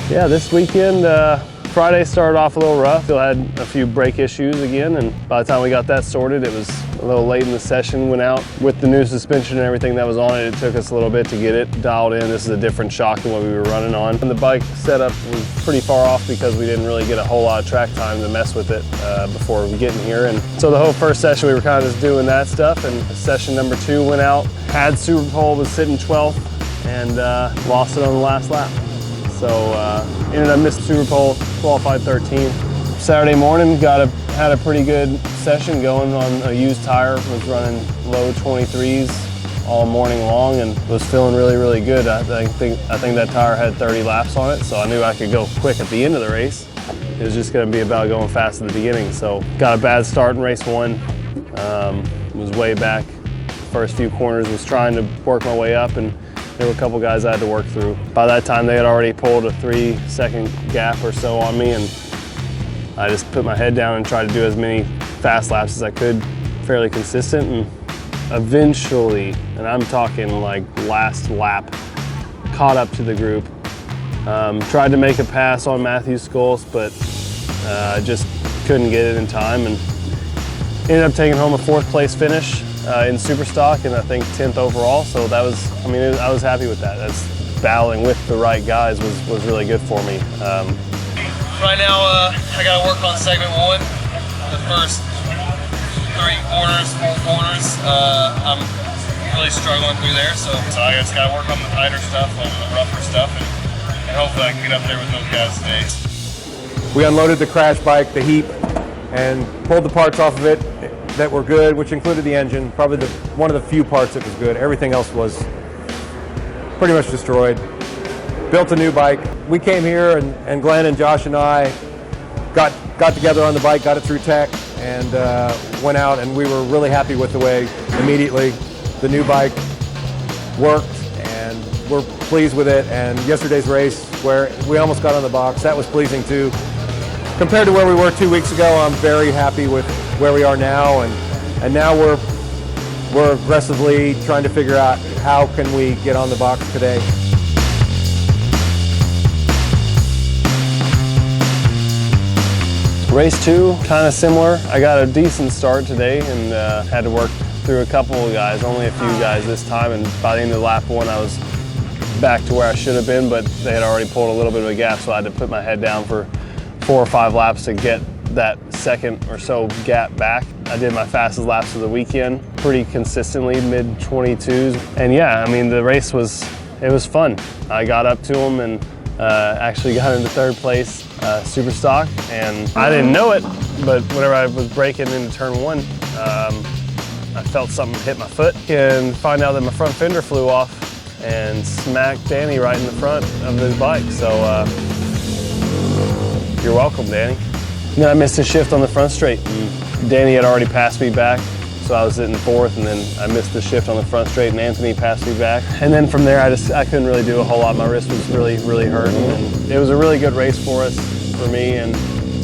Yeah, this weekend, Friday started off a little rough. Still had a few brake issues again, and by the time we got that sorted, it was a little late in the session. Went out with the new suspension and everything that was on it. It took us a little bit to get it dialed in. This is a different shock than what we were running on. And the bike setup was pretty far off because we didn't really get a whole lot of track time to mess with it before getting here. And so the whole first session, we were kind of just doing that stuff. And session number 2 went out, had Super Pole, was sitting 12th, and lost it on the last lap. So ended up missing Super Pole, qualified 13th. Saturday morning, had a pretty good session going on a used tire. Was running low 23s all morning long and was feeling really, really good. I think that tire had 30 laps on it, so I knew I could go quick at the end of the race. It was just going to be about going fast at the beginning. So got a bad start in race 1. Was way back. First few corners, was trying to work my way up, and there were a couple guys I had to work through. By that time, they had already pulled a 3-second gap or so on me, and I just put my head down and tried to do as many fast laps as I could, fairly consistent, and eventually, and I'm talking like last lap, caught up to the group. Tried to make a pass on Matthew's Skulls, but just couldn't get it in time, and ended up taking home a 4th place finish in Super Stock, and I think 10th overall. So that was, I was happy with that. That's battling with the right guys was really good for me. Right now, I got to work on segment 1. The first 4 corners. I'm really struggling through there, so I just got to work on the tighter stuff, on the rougher stuff, and hopefully I can get up there with those guys today. We unloaded the crash bike, the heap, and pulled the parts off of it that were good, which included the engine, probably one of the few parts that was good. Everything else was pretty much destroyed. Built a new bike. We came here, and Glenn and Josh and I got together on the bike, got it through tech, and went out, and we were really happy with the way immediately the new bike worked, and we're pleased with it. And yesterday's race, where we almost got on the box, that was pleasing too. Compared to where we were 2 weeks ago, I'm very happy with where we are now, and now we're aggressively trying to figure out how can we get on the box today. Race 2, kind of similar. I got a decent start today and had to work through a couple of guys, only a few guys this time, and by the end of lap 1 I was back to where I should have been, but they had already pulled a little bit of a gap, so I had to put my head down for 4 or 5 laps to get that second or so gap back. I did my fastest laps of the weekend pretty consistently, mid-22s. And yeah, the race was fun. I got up to them and actually got into 3rd place Super Stock, and I didn't know it, but whenever I was braking into turn 1, I felt something hit my foot and find out that my front fender flew off and smacked Danny right in the front of his bike. So you're welcome, Danny. And then I missed a shift on the front straight, and Danny had already passed me back, so I was sitting 4th, and then I missed the shift on the front straight, and Anthony passed me back. And then from there, I couldn't really do a whole lot. My wrist was really, really hurting, and it was a really good race for us, for me, and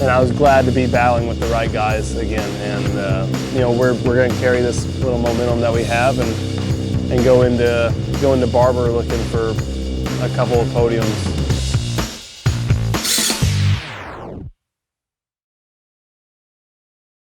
I was glad to be battling with the right guys again. And we're going to carry this little momentum that we have, and go into Barber looking for a couple of podiums.